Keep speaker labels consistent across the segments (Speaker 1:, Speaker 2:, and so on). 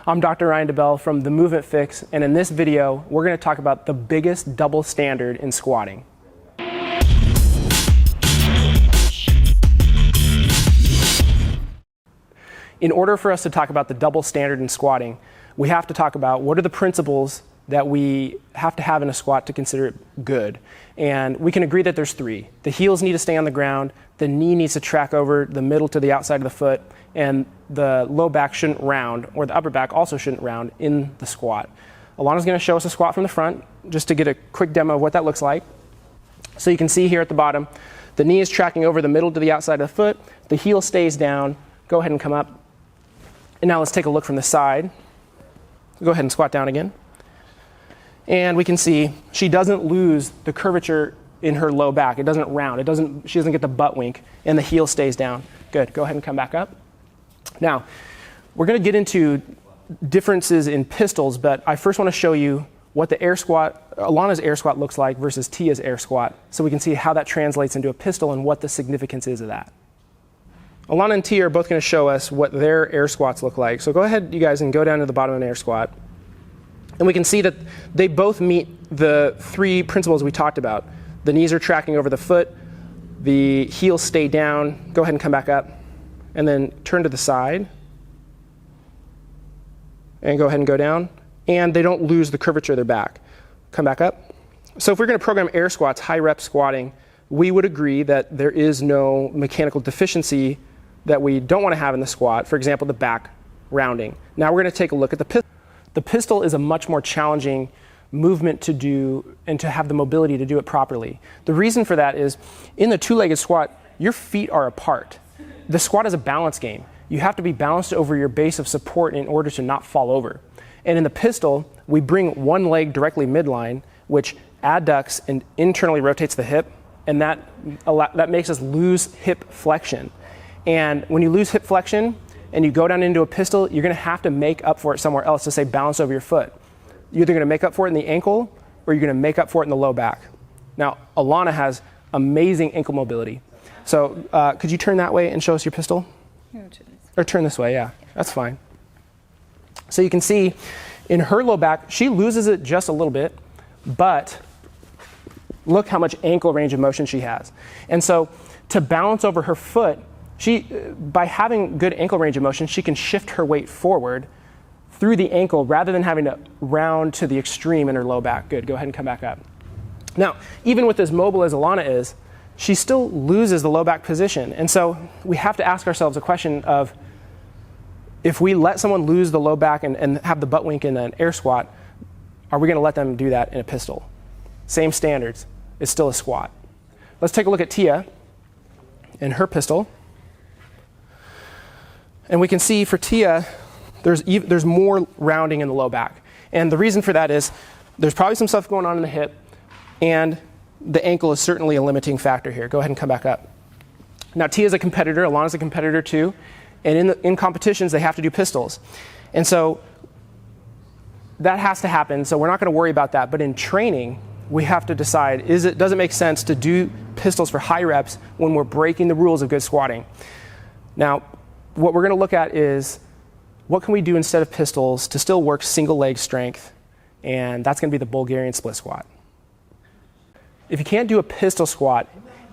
Speaker 1: I'm Dr. Ryan DeBell from The Movement Fix, and in this video, we're going to talk about the biggest double standard in squatting. In order for us to talk about the double standard in squatting, we have to talk about what are the principles that we have to have in a squat to consider it good. And we can agree that there's three. The heels need to stay on the ground, the knee needs to track over the middle to the outside of the foot, and the low back shouldn't round, or the upper back also shouldn't round in the squat. Alana's going to show us a squat from the front, just to get a quick demo of what that looks like. So you can see here at the bottom, the knee is tracking over the middle to the outside of the foot, the heel stays down. Go ahead and come up. And now let's take a look from the side. Go ahead and squat down again. And we can see she doesn't lose the curvature in her low back. It doesn't round. She doesn't get the butt wink, and the heel stays down. Good. Go ahead and come back up. Now, we're going to get into differences in pistols, but I first want to show you what the air squat, Alana's air squat looks like versus Tia's air squat, so we can see how that translates into a pistol and what the significance is of that. Alana and Tia are both going to show us what their air squats look like. So go ahead, you guys, and go down to the bottom of an air squat. And we can see that they both meet the three principles we talked about. The knees are tracking over the foot, the heels stay down. Go ahead and come back up, and then turn to the side. And go ahead and go down. And they don't lose the curvature of their back. Come back up. So if we're going to program air squats, high rep squatting, we would agree that there is no mechanical deficiency that we don't want to have in the squat. For example, the back rounding. Now we're going to take a look at the pistol. The pistol is a much more challenging movement to do and to have the mobility to do it properly. The reason for that is in the two-legged squat, your feet are apart. The squat is a balance game. You have to be balanced over your base of support in order to not fall over. And in the pistol, we bring one leg directly midline, which adducts and internally rotates the hip, and that makes us lose hip flexion. And when you lose hip flexion and you go down into a pistol, you're going to have to make up for it somewhere else to say balance over your foot. You're either going to make up for it in the ankle or you're going to make up for it in the low back. Now, Alana has amazing ankle mobility. So could you turn that way and show us your pistol? Or turn this way, yeah. That's fine. So you can see in her low back, she loses it just a little bit, but look how much ankle range of motion she has. And so to balance over her foot, by having good ankle range of motion, she can shift her weight forward through the ankle rather than having to round to the extreme in her low back. Good, go ahead and come back up. Now, even with as mobile as Alana is, she still loses the low back position. And so we have to ask ourselves a question of, if we let someone lose the low back and have the butt wink in an air squat, are we going to let them do that in a pistol? Same standards. It's still a squat. Let's take a look at Tia and her pistol. And we can see for Tia, there's more rounding in the low back. And the reason for that is there's probably some stuff going on in the hip, and the ankle is certainly a limiting factor here. Go ahead and come back up. Now, Tia's a competitor, Alana's a competitor too, and in competitions, they have to do pistols. And so that has to happen, so we're not going to worry about that. But in training, we have to decide, does it make sense to do pistols for high reps when we're breaking the rules of good squatting? Now, what we're going to look at is what can we do instead of pistols to still work single leg strength, and that's going to be the Bulgarian split squat. If you can't do a pistol squat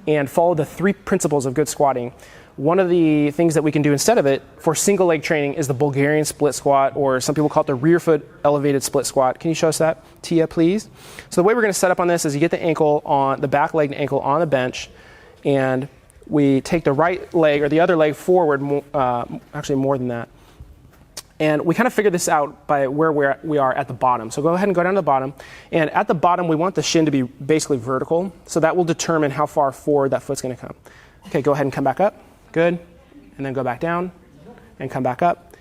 Speaker 1: and follow the three principles of good squatting, one of the things that we can do instead of it for single leg training is the Bulgarian split squat, or some people call it the rear foot elevated split squat. Can you show us that, Tia, please? So the way we're going to set up on this is you get the back leg and ankle on the bench, and we take the right leg or the other leg forward, actually more than that. And we kind of figure this out by where we are at the bottom. So go ahead and go down to the bottom. And at the bottom, we want the shin to be basically vertical. So that will determine how far forward that foot's going to come. Okay, go ahead and come back up. Good. And then go back down and come back up.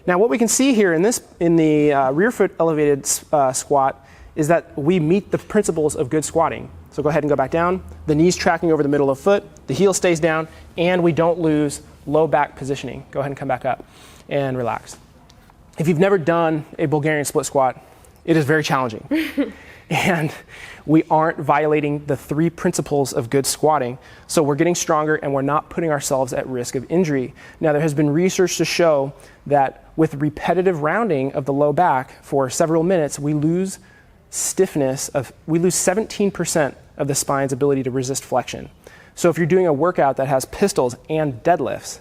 Speaker 1: Now what we can see here in the rear foot elevated squat is that we meet the principles of good squatting. So go ahead and go back down. The knee's tracking over the middle of the foot. The heel stays down. And we don't lose low back positioning. Go ahead and come back up and relax. If you've never done a Bulgarian split squat, it is very challenging. and we aren't violating the 3 principles of good squatting. So we're getting stronger and we're not putting ourselves at risk of injury. Now, there has been research to show that with repetitive rounding of the low back for several minutes, we lose stiffness we lose 17% of the spine's ability to resist flexion. So if you're doing a workout that has pistols and deadlifts,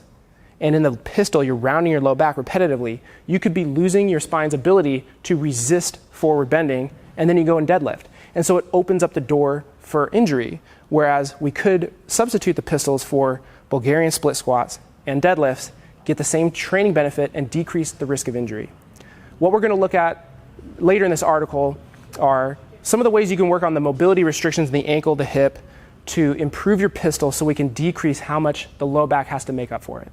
Speaker 1: and in the pistol you're rounding your low back repetitively, you could be losing your spine's ability to resist forward bending, and then you go and deadlift. And so it opens up the door for injury, whereas we could substitute the pistols for Bulgarian split squats and deadlifts, get the same training benefit, and decrease the risk of injury. What we're going to look at later in this article are some of the ways you can work on the mobility restrictions in the ankle, the hip, to improve your pistol so we can decrease how much the low back has to make up for it.